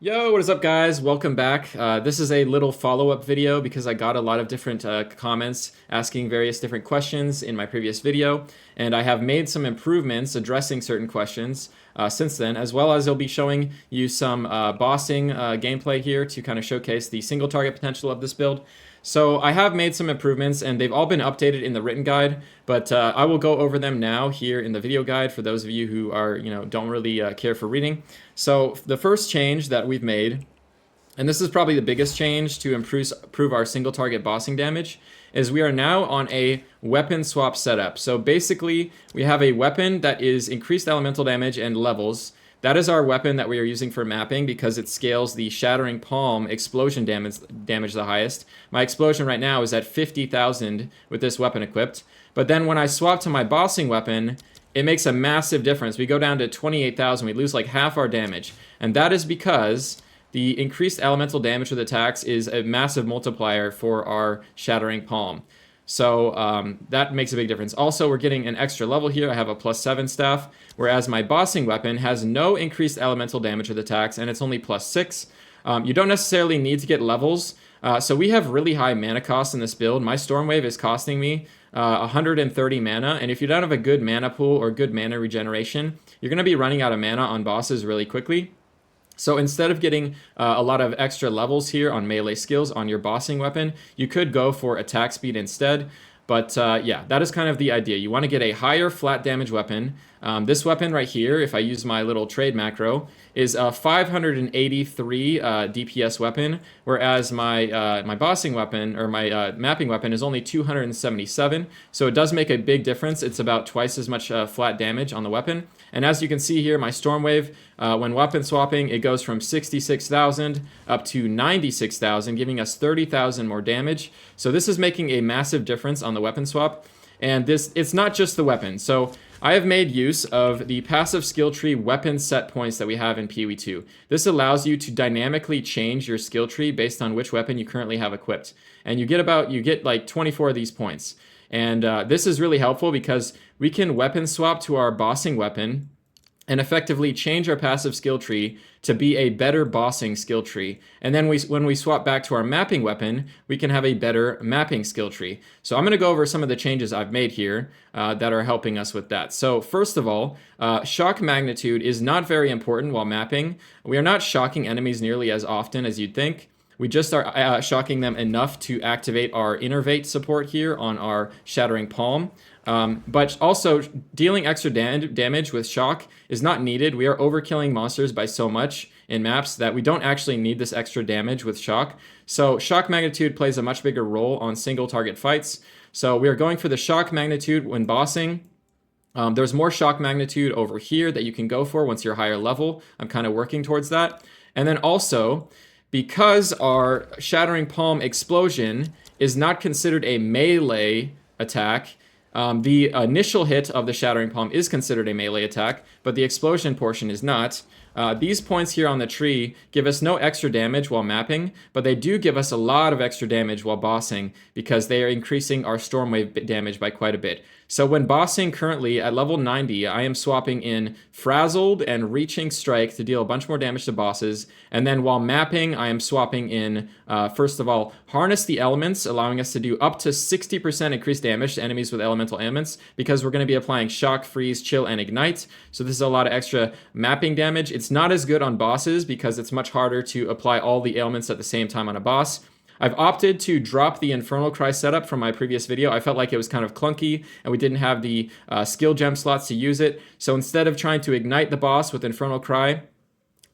Yo, what is up, guys? Welcome back. This is a little follow-up video because I got a lot of different comments asking various different questions in my previous video, and I have made some improvements addressing certain questions since then, as well as I'll be showing you some bossing gameplay here to kind of showcase the single target potential of this build. So I have made some improvements, and they've all been updated in the written guide, but I will go over them now here in the video guide for those of you who are, don't really care for reading. So the first change that we've made, and this is probably the biggest change to improve our single target bossing damage, is we are now on a weapon swap setup. So basically, we have a weapon that is increased elemental damage and levels. That is our weapon that we are using for mapping because it scales the Shattering Palm explosion damage the highest. My explosion right now is at 50,000 with this weapon equipped. But then when I swap to my bossing weapon, it makes a massive difference. We go down to 28,000. We lose like half our damage. And that is because the increased elemental damage with attacks is a massive multiplier for our Shattering Palm. So that makes a big difference. Also, we're getting an extra level here. I have a +7 staff, whereas my bossing weapon has no increased elemental damage with attacks, and it's only +6. You don't necessarily need to get levels. So we have really high mana costs in this build. My Storm Wave is costing me 130 mana, and if you don't have a good mana pool or good mana regeneration, you're going to be running out of mana on bosses really quickly. So instead of getting a lot of extra levels here on melee skills on your bossing weapon, you could go for attack speed instead. But yeah, that is kind of the idea. You want to get a higher flat damage weapon. This weapon right here, if I use my little trade macro, is a 583 DPS weapon, whereas my bossing weapon, or my mapping weapon, is only 277. So it does make a big difference. It's about twice as much flat damage on the weapon. And as you can see here, my Storm Wave, when weapon swapping, it goes from 66,000 up to 96,000, giving us 30,000 more damage. So this is making a massive difference on the weapon swap. And it's not just the weapon. So I have made use of the passive skill tree weapon set points that we have in PoE2. This allows you to dynamically change your skill tree based on which weapon you currently have equipped. And you get like 24 of these points. And this is really helpful because we can weapon swap to our bossing weapon and effectively change our passive skill tree to be a better bossing skill tree. And then when we swap back to our mapping weapon, we can have a better mapping skill tree. So I'm going to go over some of the changes I've made here that are helping us with that. So first of all, shock magnitude is not very important while mapping. We are not shocking enemies nearly as often as you'd think. We just are shocking them enough to activate our Innervate support here on our Shattering Palm. But also, dealing extra damage with shock is not needed. We are overkilling monsters by so much in maps that we don't actually need this extra damage with shock. So shock magnitude plays a much bigger role on single target fights. So we are going for the shock magnitude when bossing. There's more shock magnitude over here that you can go for once you're higher level. I'm kind of working towards that. And then also, because our Shattering Palm explosion is not considered a melee attack, the initial hit of the Shattering Palm is considered a melee attack, but the explosion portion is not. These points here on the tree give us no extra damage while mapping, but they do give us a lot of extra damage while bossing because they are increasing our Storm Wave damage by quite a bit. So when bossing currently at level 90, I am swapping in Frazzled and Reaching Strike to deal a bunch more damage to bosses. And then while mapping, I am swapping in, first of all, Harness the Elements, allowing us to do up to 60% increased damage to enemies with elemental ailments because we're going to be applying Shock, Freeze, Chill, and Ignite. So this is a lot of extra mapping damage. It's not as good on bosses because it's much harder to apply all the ailments at the same time on a boss. I've opted to drop the Infernal Cry setup from my previous video. I felt like it was kind of clunky and we didn't have the skill gem slots to use it. So instead of trying to ignite the boss with Infernal Cry,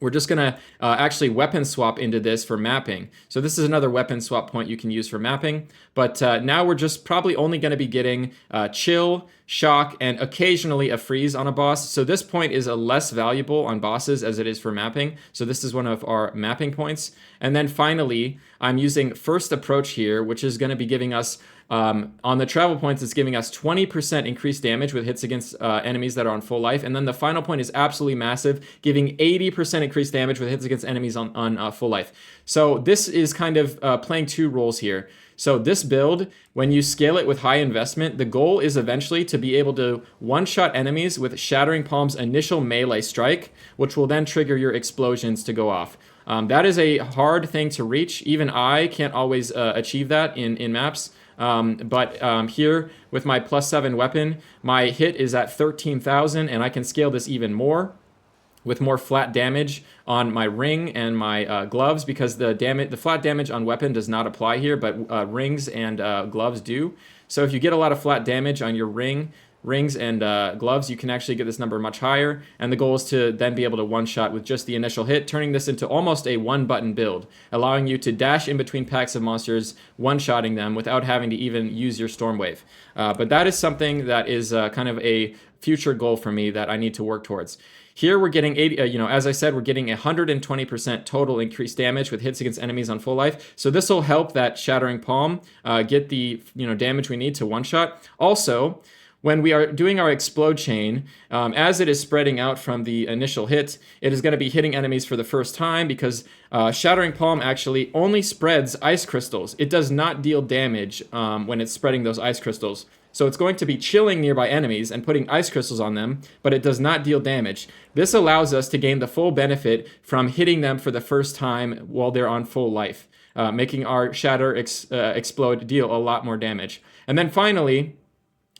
we're just going to actually weapon swap into this for mapping. So this is another weapon swap point you can use for mapping. But now we're just probably only going to be getting Chill, Shock, and occasionally a Freeze on a boss. So this point is less valuable on bosses as it is for mapping. So this is one of our mapping points. And then finally, I'm using First Approach here, which is going to be giving us On the travel points, it's giving us 20% increased damage with hits against enemies that are on full life. And then the final point is absolutely massive, giving 80% increased damage with hits against enemies on full life. So this is kind of playing two roles here. So this build, when you scale it with high investment, the goal is eventually to be able to one-shot enemies with Shattering Palm's initial melee strike, which will then trigger your explosions to go off. That is a hard thing to reach. Even I can't always achieve that in maps. But here with my +7 weapon, my hit is at 13,000, and I can scale this even more with more flat damage on my ring and my gloves, because the flat damage on weapon does not apply here, but rings and gloves do. So if you get a lot of flat damage on your rings and gloves, you can actually get this number much higher, and the goal is to then be able to one-shot with just the initial hit, turning this into almost a one-button build, allowing you to dash in between packs of monsters, one-shotting them without having to even use your Storm Wave. But that is something that is kind of a future goal for me that I need to work towards. Here we're getting 80, as I said, we're getting 120% total increased damage with hits against enemies on full life. So this will help that Shattering Palm get the damage we need to one-shot. Also, when we are doing our explode chain, as it is spreading out from the initial hit, it is going to be hitting enemies for the first time, because Shattering Palm actually only spreads ice crystals. It does not deal damage when it's spreading those ice crystals. So it's going to be chilling nearby enemies and putting ice crystals on them, but it does not deal damage. This allows us to gain the full benefit from hitting them for the first time while they're on full life, making our Explode deal a lot more damage. And then finally,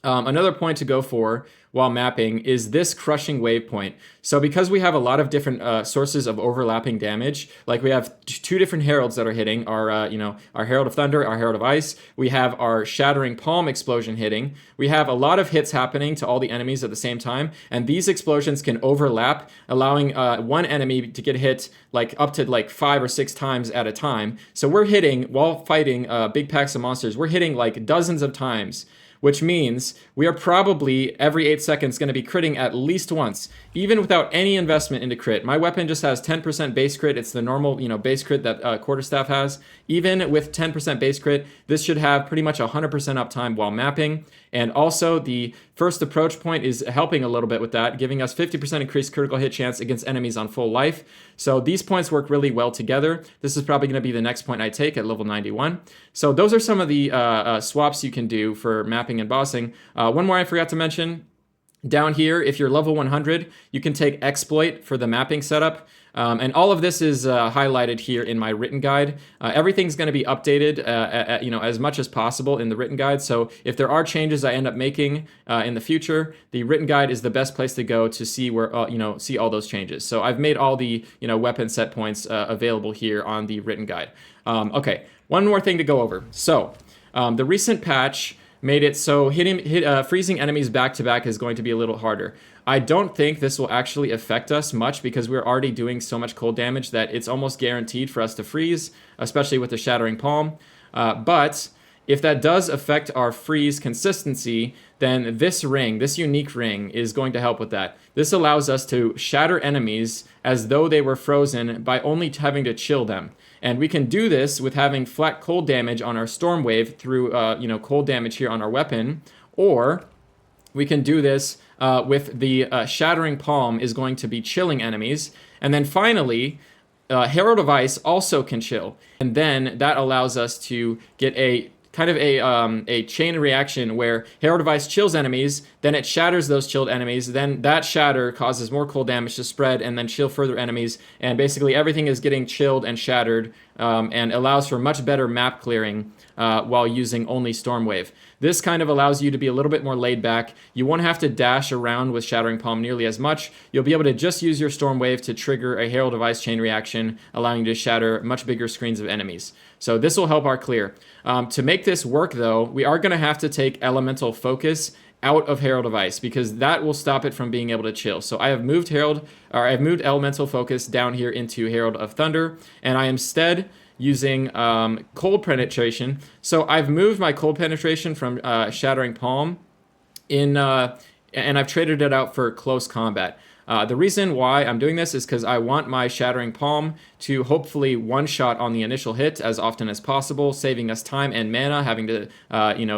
another point to go for while mapping is this crushing wave point. So because we have a lot of different sources of overlapping damage, like we have two different heralds that are hitting, our Herald of Thunder, our Herald of Ice, we have our Shattering Palm explosion hitting, we have a lot of hits happening to all the enemies at the same time, and these explosions can overlap, allowing one enemy to get hit up to 5 or 6 times at a time. So we're hitting, while fighting big packs of monsters, we're hitting dozens of times, which means we are probably every 8 seconds going to be critting at least once, even without any investment into crit. My weapon just has 10% base crit. It's the normal, base crit that Quarterstaff has. Even with 10% base crit, this should have pretty much 100% uptime while mapping. And also, the first approach point is helping a little bit with that, giving us 50% increased critical hit chance against enemies on full life. So these points work really well together. This is probably going to be the next point I take at level 91. So those are some of the swaps you can do for mapping and bossing. One more I forgot to mention. Down here, if you're level 100, you can take Exploit for the mapping setup. And all of this is highlighted here in my written guide. Everything's going to be updated as much as possible in the written guide. So if there are changes I end up making in the future, the written guide is the best place to go to see where see all those changes. So I've made all the weapon set points available here on the written guide. Okay, one more thing to go over. So the recent patch made it so freezing enemies back to back is going to be a little harder. I don't think this will actually affect us much, because we're already doing so much cold damage that it's almost guaranteed for us to freeze, especially with the Shattering Palm. But if that does affect our freeze consistency, then this unique ring, is going to help with that. This allows us to shatter enemies as though they were frozen by only having to chill them. And we can do this with having flat cold damage on our Storm Wave through cold damage here on our weapon, or we can do this with the Shattering Palm is going to be chilling enemies. And then finally, Herald of Ice also can chill. And then that allows us to get a kind of a chain reaction where Herald of Ice chills enemies, then it shatters those chilled enemies, then that shatter causes more cold damage to spread and then chill further enemies, and basically everything is getting chilled and shattered, and allows for much better map clearing while using only Storm Wave. This kind of allows you to be a little bit more laid back. You won't have to dash around with Shattering Palm nearly as much. You'll be able to just use your Storm Wave to trigger a Herald of Ice chain reaction, allowing you to shatter much bigger screens of enemies. So this will help our clear. To make this work, though, we are going to have to take Elemental Focus out of Herald of Ice, because that will stop it from being able to chill. So I have moved Elemental Focus down here into Herald of Thunder, and I am instead using Cold Penetration. So I've moved my Cold Penetration from Shattering Palm and I've traded it out for Close Combat. The reason why I'm doing this is because I want my Shattering Palm to hopefully one-shot on the initial hit as often as possible, saving us time and mana, having to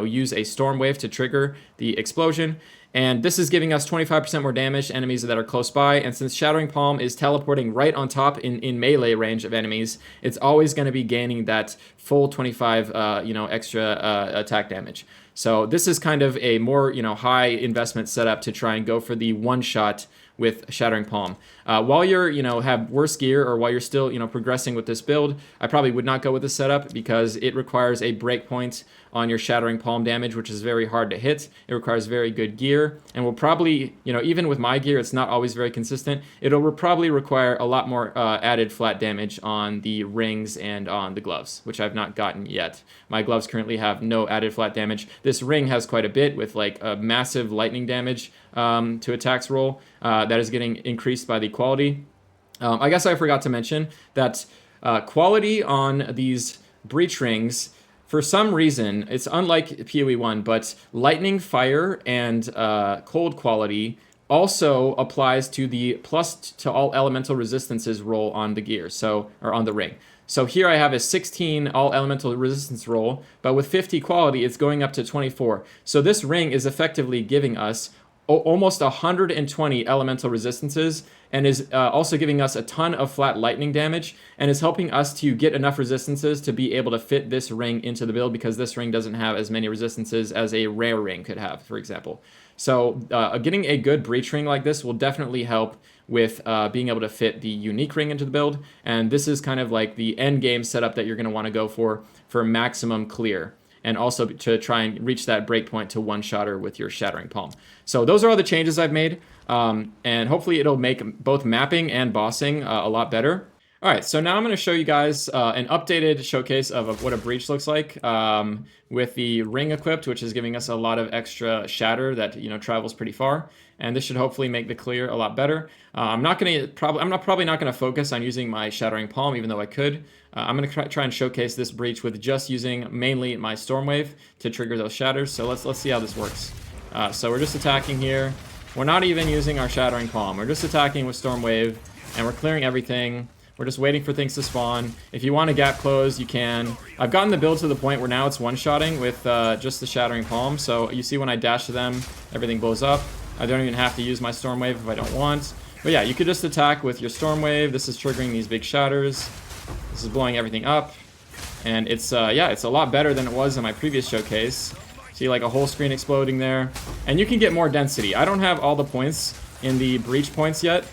use a Storm Wave to trigger the explosion. And this is giving us 25% more damage to enemies that are close by. And since Shattering Palm is teleporting right on top in melee range of enemies, it's always going to be gaining that full 25 extra attack damage. So this is kind of a more high investment setup to try and go for the one shot with Shattering Palm. While you're, have worse gear, or while you're still, progressing with this build, I probably would not go with this setup because it requires a breakpoint on your Shattering Palm damage, which is very hard to hit. It requires very good gear, and will probably, even with my gear, it's not always very consistent. It'll probably require a lot more added flat damage on the rings and on the gloves, which I've not gotten yet. My gloves currently have no added flat damage. This ring has quite a bit, with like a massive lightning damage to attacks roll that is getting increased by the quality. I guess I forgot to mention that quality on these breach rings, for some reason, it's unlike PoE 1, but lightning, fire, and cold quality also applies to the plus to all elemental resistances roll on the gear, or on the ring. So here I have a 16 all elemental resistance roll, but with 50 quality, it's going up to 24. So this ring is effectively giving us almost 120 elemental resistances, and is also giving us a ton of flat lightning damage, and is helping us to get enough resistances to be able to fit this ring into the build, because this ring doesn't have as many resistances as a rare ring could have, for example. So getting a good breach ring like this will definitely help with being able to fit the unique ring into the build, and this is kind of like the end game setup that you're going to want to go for maximum clear, and also to try and reach that breakpoint to one-shotter with your Shattering Palm. So those are all the changes I've made, and hopefully it'll make both mapping and bossing a lot better. All right, so now I'm going to show you guys an updated showcase of what a breach looks like with the ring equipped, which is giving us a lot of extra shatter that travels pretty far, and this should hopefully make the clear a lot better. I'm probably not going to focus on using my Shattering Palm, even though I could. I'm going to try and showcase this breach with just using mainly my Storm Wave to trigger those shatters. So let's see how this works. So we're just attacking here. We're not even using our Shattering Palm. We're just attacking with Storm Wave, and we're clearing everything. We're just waiting for things to spawn. If you want to gap close, you can. I've gotten the build to the point where now it's one-shotting with just the Shattering Palm. So you see when I dash to them, everything blows up. I don't even have to use my Storm Wave if I don't want. But yeah, you could just attack with your Storm Wave. This is triggering these big shatters. This is blowing everything up. And it's it's a lot better than it was in my previous showcase. See like a whole screen exploding there. And you can get more density. I don't have all the points in the breach points yet.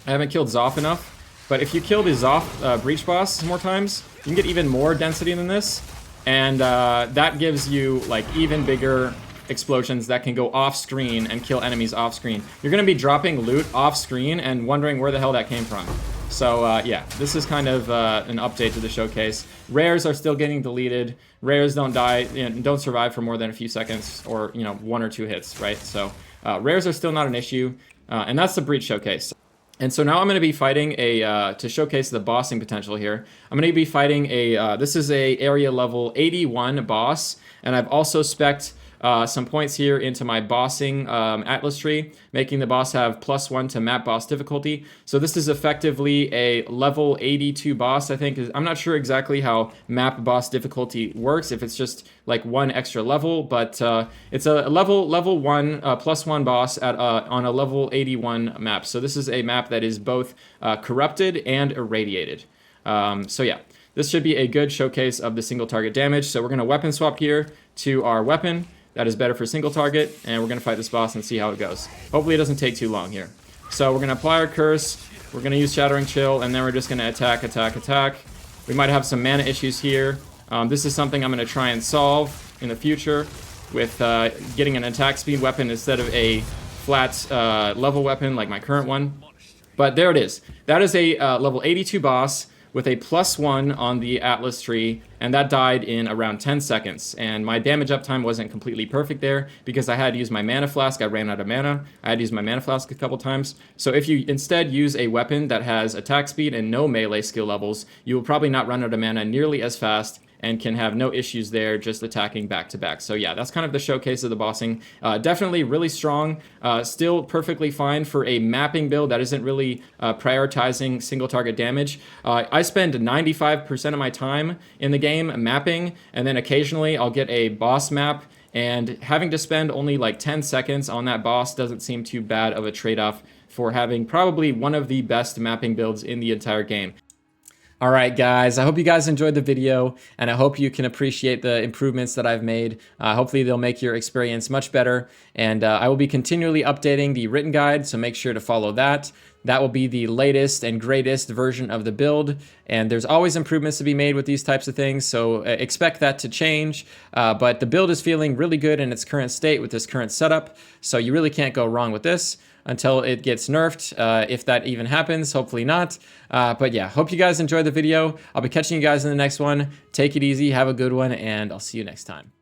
I haven't killed Zoth enough. But if you kill the Zoth breach boss more times, you can get even more density than this. And that gives you like even bigger explosions that can go off screen and kill enemies off screen. You're going to be dropping loot off screen and wondering where the hell that came from. So yeah, this is kind of an update to the showcase. Rares are still getting deleted. Rares don't die, don't survive for more than a few seconds, or 1 or 2 hits, right? So rares are still not an issue, and that's the breach showcase. And so now I'm going to be fighting to showcase the bossing potential here, I'm going to be fighting this is a area level 81 boss, and I've also spec'd some points here into my bossing atlas tree, making the boss have +1 to map boss difficulty. So this is effectively a level 82 boss, I think. I'm not sure exactly how map boss difficulty works, if it's just like 1 extra level, but it's a level 1 +1 boss on a level 81 map. So this is a map that is both corrupted and irradiated. So yeah, this should be a good showcase of the single target damage. So we're going to weapon swap gear to our weapon. That is better for single target, and we're going to fight this boss and see how it goes. Hopefully it doesn't take too long here. So we're going to apply our curse, we're going to use Shattering Chill, and then we're just going to attack, attack, attack. We might have some mana issues here. This is something I'm going to try and solve in the future with getting an attack speed weapon instead of a flat level weapon like my current one. But there it is. That is a level 82 boss with a +1 on the Atlas tree, and that died in around 10 seconds. And my damage uptime wasn't completely perfect there because I had to use my mana flask. I ran out of mana. I had to use my mana flask a couple times. So if you instead use a weapon that has attack speed and no melee skill levels, you will probably not run out of mana nearly as fast, and can have no issues there just attacking back to back. So yeah, that's kind of the showcase of the bossing. Definitely really strong, still perfectly fine for a mapping build that isn't really prioritizing single target damage. I spend 95% of my time in the game mapping, and then occasionally I'll get a boss map, and having to spend only like 10 seconds on that boss doesn't seem too bad of a trade-off for having probably one of the best mapping builds in the entire game. All right, guys, I hope you guys enjoyed the video, and I hope you can appreciate the improvements that I've made. Hopefully they'll make your experience much better, and I will be continually updating the written guide, so make sure to follow that. That will be the latest and greatest version of the build, and there's always improvements to be made with these types of things, so expect that to change. But the build is feeling really good in its current state with this current setup, so you really can't go wrong with this until it gets nerfed, if that even happens. Hopefully not. But yeah, hope you guys enjoyed the video. I'll be catching you guys in the next one. Take it easy, have a good one, and I'll see you next time.